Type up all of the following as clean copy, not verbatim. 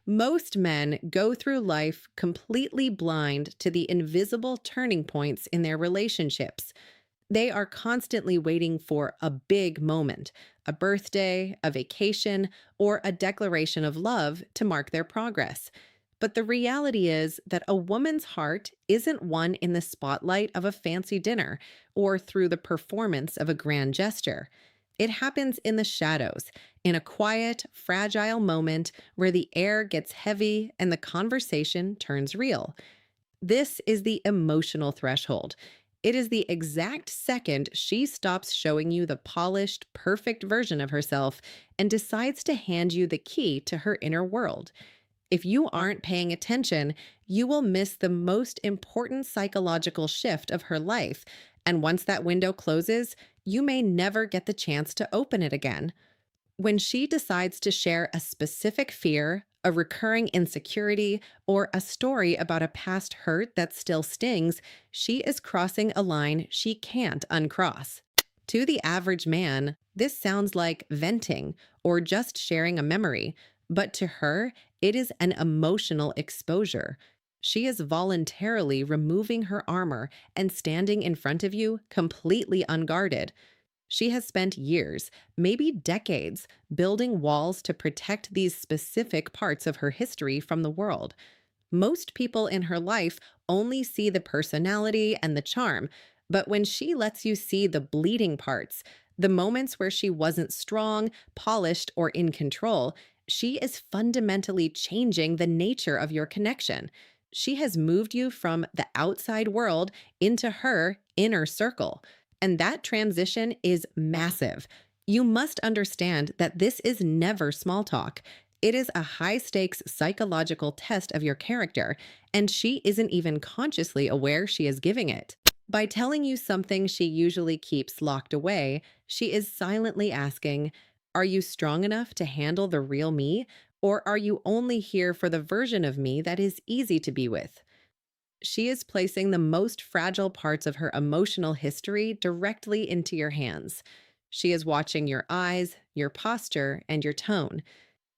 Most men go through life completely blind to the invisible turning points in their relationships. They are constantly waiting for a big moment, a birthday, a vacation, or a declaration of love to mark their progress. But the reality is that a woman's heart isn't won in the spotlight of a fancy dinner or through the performance of a grand gesture. It happens in the shadows, in a quiet, fragile moment where the air gets heavy and the conversation turns real. This is the emotional threshold. It is the exact second she stops showing you the polished, perfect version of herself and decides to hand you the key to her inner world. If you aren't paying attention, you will miss the most important psychological shift of her life. And once that window closes, you may never get the chance to open it again. When she decides to share a specific fear, a recurring insecurity, or a story about a past hurt that still stings, she is crossing a line she can't uncross. To the average man, this sounds like venting or just sharing a memory, but to her, it is an emotional exposure. She is voluntarily removing her armor and standing in front of you completely unguarded. She has spent years, maybe decades, building walls to protect these specific parts of her history from the world. Most people in her life only see the personality and the charm, but when she lets you see the bleeding parts, the moments where she wasn't strong, polished, or in control, she is fundamentally changing the nature of your connection. She has moved you from the outside world into her inner circle. And that transition is massive. You must understand that this is never small talk. It is a high stakes psychological test of your character, and she isn't even consciously aware she is giving it. By telling you something she usually keeps locked away, she is silently asking, are you strong enough to handle the real me, or are you only here for the version of me that is easy to be with? She is placing the most fragile parts of her emotional history directly into your hands. She is watching your eyes, your posture, and your tone.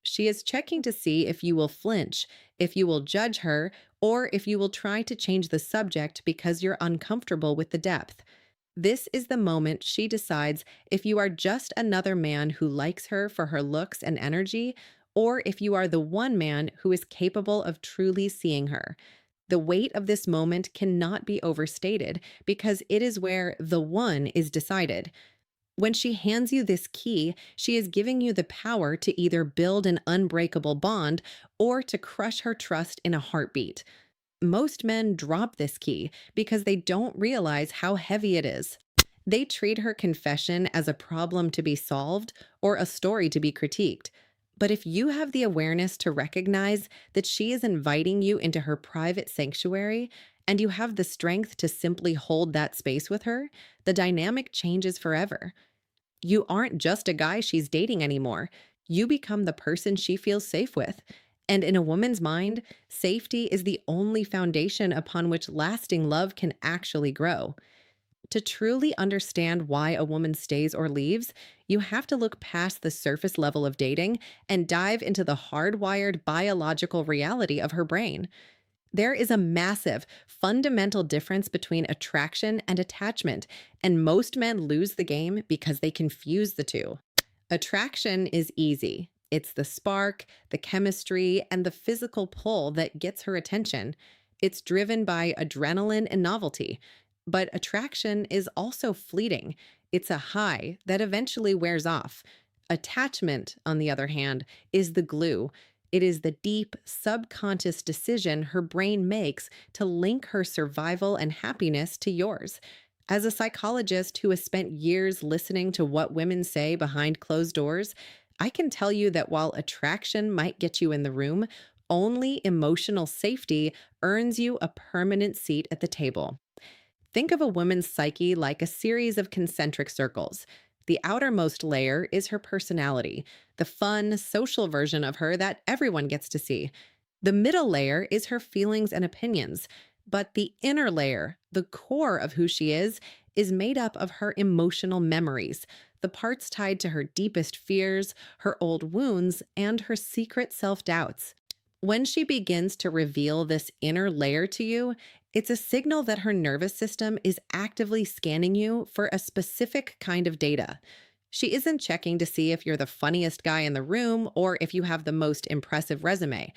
She is checking to see if you will flinch, if you will judge her, or if you will try to change the subject because you're uncomfortable with the depth. This is the moment she decides if you are just another man who likes her for her looks and energy, or if you are the one man who is capable of truly seeing her. The weight of this moment cannot be overstated because it is where the one is decided. When she hands you this key, she is giving you the power to either build an unbreakable bond or to crush her trust in a heartbeat. Most men drop this key because they don't realize how heavy it is. They treat her confession as a problem to be solved or a story to be critiqued. But if you have the awareness to recognize that she is inviting you into her private sanctuary, and you have the strength to simply hold that space with her, the dynamic changes forever. You aren't just a guy she's dating anymore. You become the person she feels safe with. And in a woman's mind, safety is the only foundation upon which lasting love can actually grow. To truly understand why a woman stays or leaves, you have to look past the surface level of dating and dive into the hardwired biological reality of her brain. There is a massive, fundamental difference between attraction and attachment, and most men lose the game because they confuse the two. Attraction is easy. It's the spark, the chemistry, and the physical pull that gets her attention. It's driven by adrenaline and novelty. But attraction is also fleeting. It's a high that eventually wears off. Attachment, on the other hand, is the glue. It is the deep, subconscious decision her brain makes to link her survival and happiness to yours. As a psychologist who has spent years listening to what women say behind closed doors, I can tell you that while attraction might get you in the room, only emotional safety earns you a permanent seat at the table. Think of a woman's psyche like a series of concentric circles. The outermost layer is her personality, the fun, social version of her that everyone gets to see. The middle layer is her feelings and opinions, but the inner layer, the core of who she is made up of her emotional memories, the parts tied to her deepest fears, her old wounds, and her secret self-doubts. When she begins to reveal this inner layer to you, it's a signal that her nervous system is actively scanning you for a specific kind of data. She isn't checking to see if you're the funniest guy in the room or if you have the most impressive resume.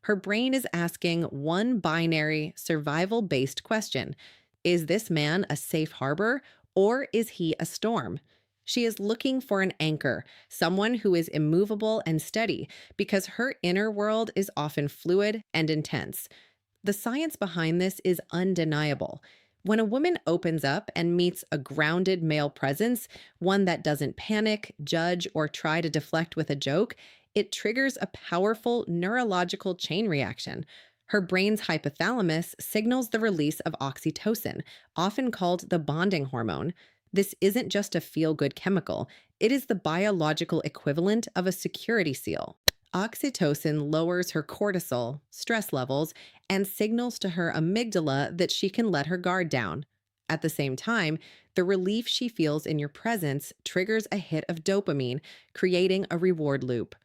Her brain is asking one binary, survival based question: is this man a safe harbor or is he a storm? She is looking for an anchor, someone who is immovable and steady, because her inner world is often fluid and intense. The science behind this is undeniable. When a woman opens up and meets a grounded male presence, one that doesn't panic, judge, or try to deflect with a joke, it triggers a powerful neurological chain reaction. Her brain's hypothalamus signals the release of oxytocin, often called the bonding hormone. This isn't just a feel good chemical, it is the biological equivalent of a security seal. Oxytocin lowers her cortisol, stress levels, and signals to her amygdala that she can let her guard down. At the same time, the relief she feels in your presence triggers a hit of dopamine, creating a reward loop.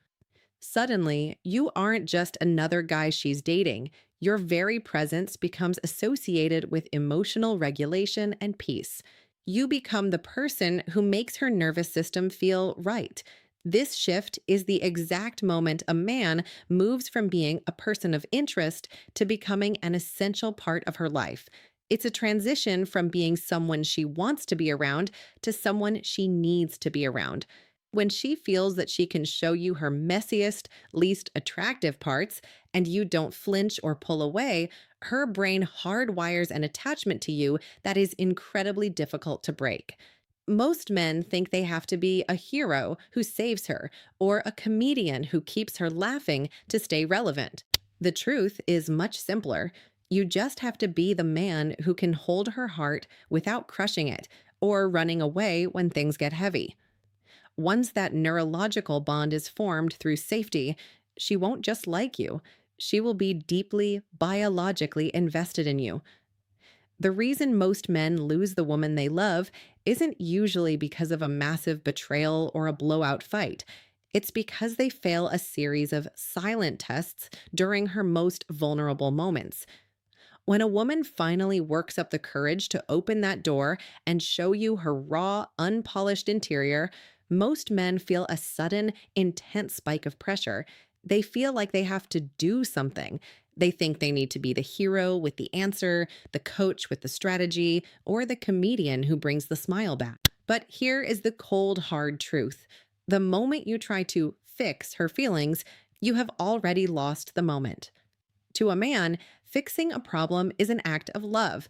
Suddenly, you aren't just another guy she's dating. Your very presence becomes associated with emotional regulation and peace. You become the person who makes her nervous system feel right. This shift is the exact moment a man moves from being a person of interest to becoming an essential part of her life. It's a transition from being someone she wants to be around to someone she needs to be around. When she feels that she can show you her messiest, least attractive parts, and you don't flinch or pull away, her brain hardwires an attachment to you that is incredibly difficult to break. Most men think they have to be a hero who saves her or a comedian who keeps her laughing to stay relevant. The truth is much simpler. You just have to be the man who can hold her heart without crushing it or running away when things get heavy. Once that neurological bond is formed through safety, she won't just like you. She will be deeply, biologically invested in you. The reason most men lose the woman they love isn't usually because of a massive betrayal or a blowout fight. It's because they fail a series of silent tests during her most vulnerable moments. When a woman finally works up the courage to open that door and show you her raw, unpolished interior, most men feel a sudden, intense spike of pressure. They feel like they have to do something. They think they need to be the hero with the answer, the coach with the strategy, or the comedian who brings the smile back. But here is the cold, hard truth. The moment you try to fix her feelings, you have already lost the moment. To a man, fixing a problem is an act of love.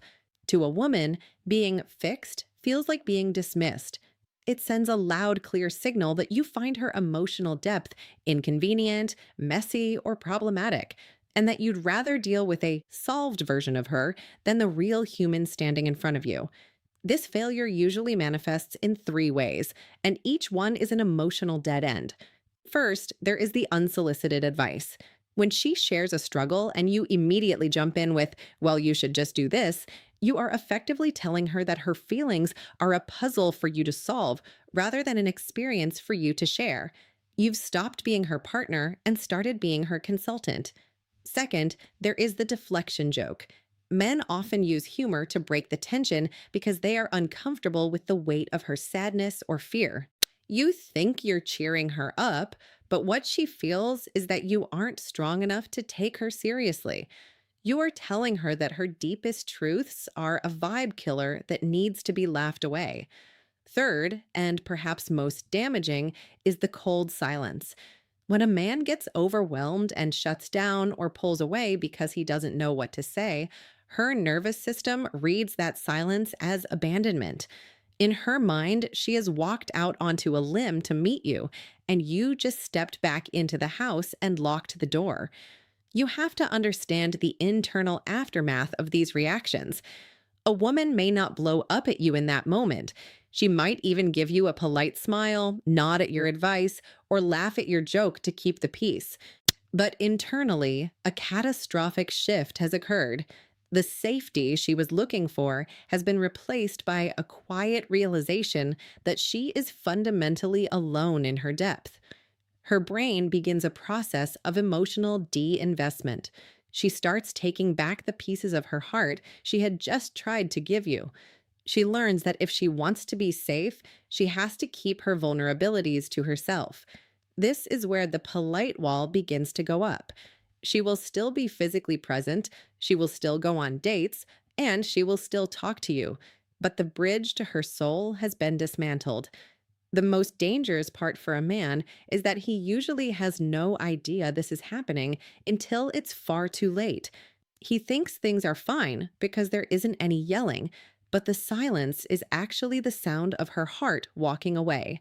To a woman, being fixed feels like being dismissed. It sends a loud, clear signal that you find her emotional depth inconvenient, messy, or problematic, and that you'd rather deal with a solved version of her than the real human standing in front of you. This failure usually manifests in three ways, and each one is an emotional dead end. First, there is the unsolicited advice. When she shares a struggle and you immediately jump in with, well, you should just do this, you are effectively telling her that her feelings are a puzzle for you to solve rather than an experience for you to share. You've stopped being her partner and started being her consultant. Second, there is the deflection joke. Men often use humor to break the tension because they are uncomfortable with the weight of her sadness or fear. You think you're cheering her up, but what she feels is that you aren't strong enough to take her seriously. You are telling her that her deepest truths are a vibe killer that needs to be laughed away. Third, and perhaps most damaging, is the cold silence. When a man gets overwhelmed and shuts down or pulls away because he doesn't know what to say, her nervous system reads that silence as abandonment. In her mind, she has walked out onto a limb to meet you, and you just stepped back into the house and locked the door. You have to understand the internal aftermath of these reactions. A woman may not blow up at you in that moment. She might even give you a polite smile, nod at your advice, or laugh at your joke to keep the peace. But internally, a catastrophic shift has occurred. The safety she was looking for has been replaced by a quiet realization that she is fundamentally alone in her depth. Her brain begins a process of emotional de-investment. She starts taking back the pieces of her heart she had just tried to give you. She learns that if she wants to be safe, she has to keep her vulnerabilities to herself. This is where the polite wall begins to go up. She will still be physically present, she will still go on dates, and she will still talk to you. But the bridge to her soul has been dismantled. The most dangerous part for a man is that he usually has no idea this is happening until it's far too late. He thinks things are fine because there isn't any yelling, but the silence is actually the sound of her heart walking away.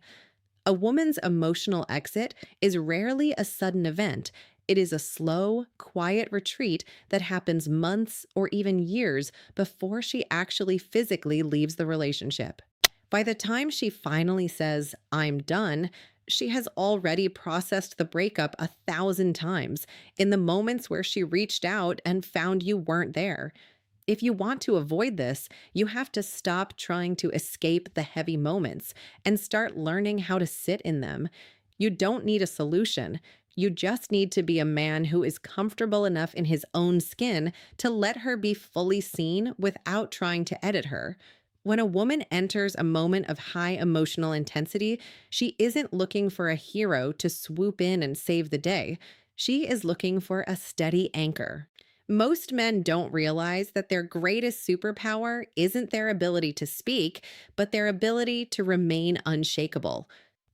A woman's emotional exit is rarely a sudden event. It is a slow, quiet retreat that happens months or even years before she actually physically leaves the relationship. By the time she finally says, "I'm done," she has already processed the breakup 1,000 times in the moments where she reached out and found you weren't there. If you want to avoid this, you have to stop trying to escape the heavy moments and start learning how to sit in them. You don't need a solution. You just need to be a man who is comfortable enough in his own skin to let her be fully seen without trying to edit her. When a woman enters a moment of high emotional intensity, she isn't looking for a hero to swoop in and save the day. She is looking for a steady anchor. Most men don't realize that their greatest superpower isn't their ability to speak, but their ability to remain unshakable.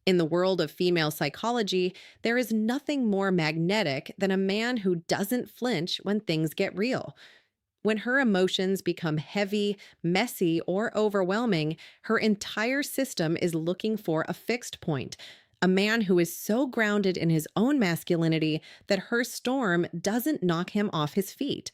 In the world of female psychology, there is nothing more magnetic than a man who doesn't flinch when things get real. When her emotions become heavy, messy, or overwhelming, her entire system is looking for a fixed point. A man who is so grounded in his own masculinity that her storm doesn't knock him off his feet.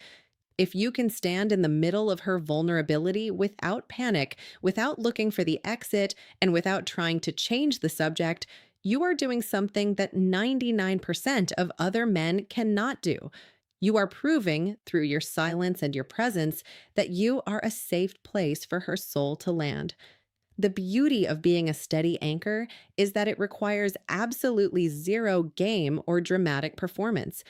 If you can stand in the middle of her vulnerability without panic, without looking for the exit, and without trying to change the subject, you are doing something that 99% of other men cannot do. You are proving, through your silence and your presence, that you are a safe place for her soul to land. The beauty of being a steady anchor is that it requires absolutely zero game or dramatic performance.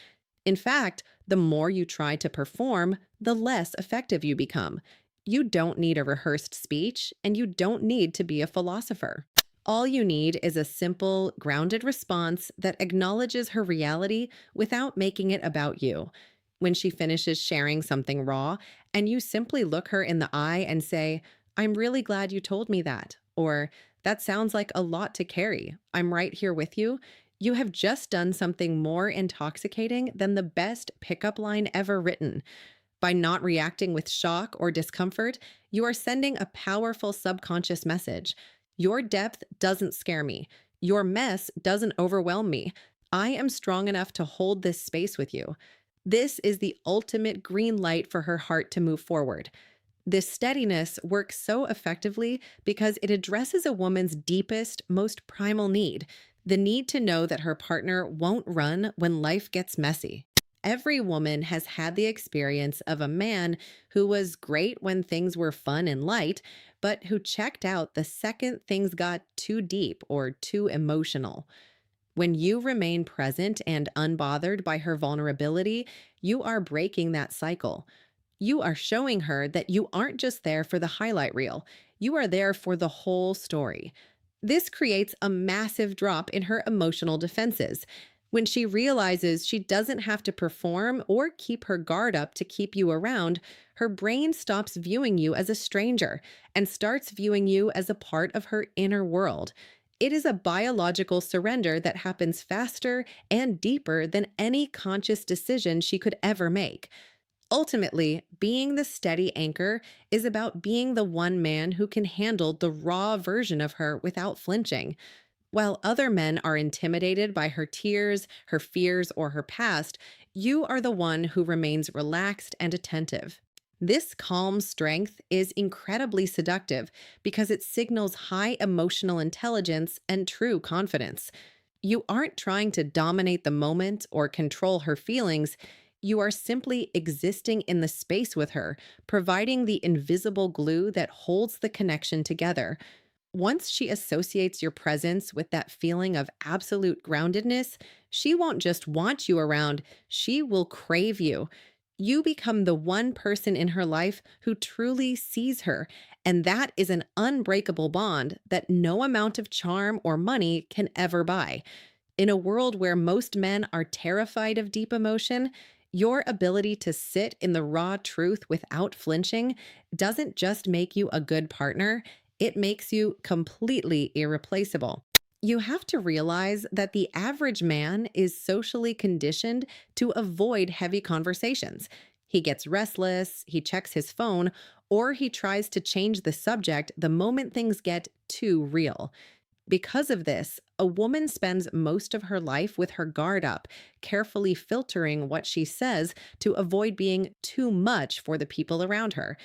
In fact, the more you try to perform, the less effective you become. You don't need a rehearsed speech, and you don't need to be a philosopher. All you need is a simple, grounded response that acknowledges her reality without making it about you. When she finishes sharing something raw, and you simply look her in the eye and say, "I'm really glad you told me that," or "That sounds like a lot to carry. I'm right here with you," you have just done something more intoxicating than the best pickup line ever written. By not reacting with shock or discomfort, you are sending a powerful subconscious message. Your depth doesn't scare me. Your mess doesn't overwhelm me. I am strong enough to hold this space with you. This is the ultimate green light for her heart to move forward. This steadiness works so effectively because it addresses a woman's deepest, most primal need, the need to know that her partner won't run when life gets messy. Every woman has had the experience of a man who was great when things were fun and light, but who checked out the second things got too deep or too emotional. When you remain present and unbothered by her vulnerability, you are breaking that cycle. You are showing her that you aren't just there for the highlight reel, you are there for the whole story. This creates a massive drop in her emotional defenses. When she realizes she doesn't have to perform or keep her guard up to keep you around, her brain stops viewing you as a stranger and starts viewing you as a part of her inner world. It is a biological surrender that happens faster and deeper than any conscious decision she could ever make. Ultimately, being the steady anchor is about being the one man who can handle the raw version of her without flinching. While other men are intimidated by her tears, her fears, or her past, you are the one who remains relaxed and attentive. This calm strength is incredibly seductive because it signals high emotional intelligence and true confidence. You aren't trying to dominate the moment or control her feelings. You are simply existing in the space with her, providing the invisible glue that holds the connection together. Once she associates your presence with that feeling of absolute groundedness, she won't just want you around, she will crave you. You become the one person in her life who truly sees her, and that is an unbreakable bond that no amount of charm or money can ever buy. In a world where most men are terrified of deep emotion, your ability to sit in the raw truth without flinching doesn't just make you a good partner, it makes you completely irreplaceable. You have to realize that the average man is socially conditioned to avoid heavy conversations. He gets restless, he checks his phone, or he tries to change the subject the moment things get too real. Because of this, a woman spends most of her life with her guard up, carefully filtering what she says to avoid being too much for the people around her.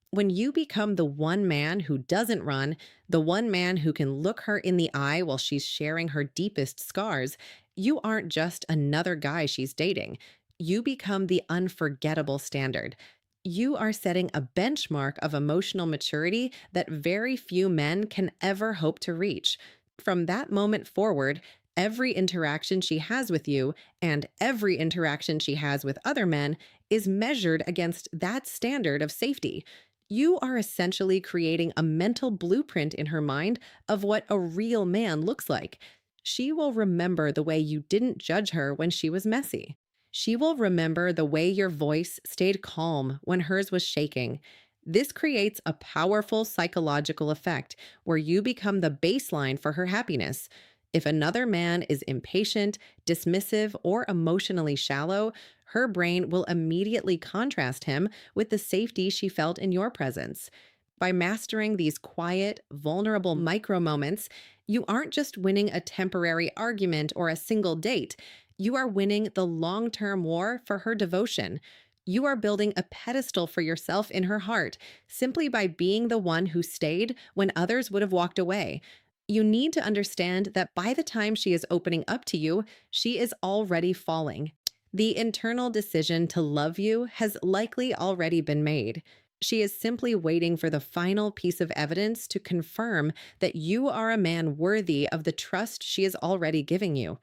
When you become the one man who doesn't run, the one man who can look her in the eye while she's sharing her deepest scars, you aren't just another guy she's dating. You become the unforgettable standard. You are setting a benchmark of emotional maturity that very few men can ever hope to reach. From that moment forward, every interaction she has with you and every interaction she has with other men is measured against that standard of safety. You are essentially creating a mental blueprint in her mind of what a real man looks like. She will remember the way you didn't judge her when she was messy. She will remember the way your voice stayed calm when hers was shaking. This creates a powerful psychological effect where you become the baseline for her happiness. If another man is impatient, dismissive, or emotionally shallow, her brain will immediately contrast him with the safety she felt in your presence. By mastering these quiet, vulnerable micro moments, you aren't just winning a temporary argument or a single date. You are winning the long term war for her devotion. You are building a pedestal for yourself in her heart simply by being the one who stayed when others would have walked away. You need to understand that by the time she is opening up to you, she is already falling. The internal decision to love you has likely already been made. She is simply waiting for the final piece of evidence to confirm that you are a man worthy of the trust she is already giving you.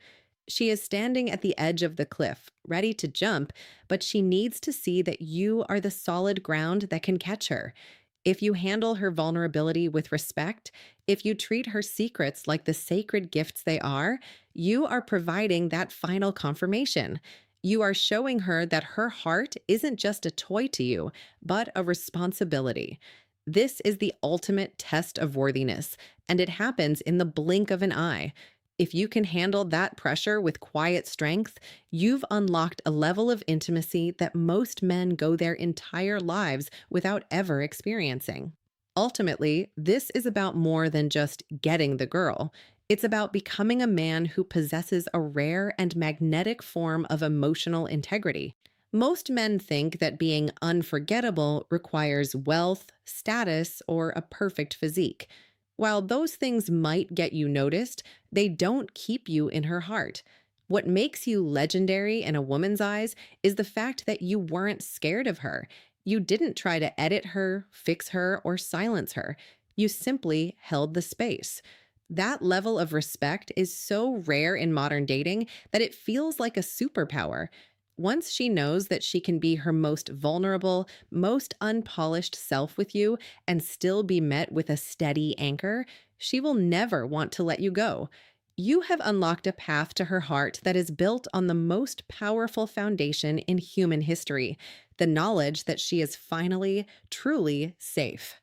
She is standing at the edge of the cliff, ready to jump, but she needs to see that you are the solid ground that can catch her. If you handle her vulnerability with respect, if you treat her secrets like the sacred gifts they are, you are providing that final confirmation. You are showing her that her heart isn't just a toy to you, but a responsibility. This is the ultimate test of worthiness, and it happens in the blink of an eye. If you can handle that pressure with quiet strength, you've unlocked a level of intimacy that most men go their entire lives without ever experiencing. Ultimately, this is about more than just getting the girl. It's about becoming a man who possesses a rare and magnetic form of emotional integrity. Most men think that being unforgettable requires wealth, status, or a perfect physique. While those things might get you noticed, they don't keep you in her heart. What makes you legendary in a woman's eyes is the fact that you weren't scared of her. You didn't try to edit her, fix her, or silence her. You simply held the space. That level of respect is so rare in modern dating that it feels like a superpower. Once she knows that she can be her most vulnerable, most unpolished self with you and still be met with a steady anchor, she will never want to let you go. You have unlocked a path to her heart that is built on the most powerful foundation in human history, the knowledge that she is finally, truly safe.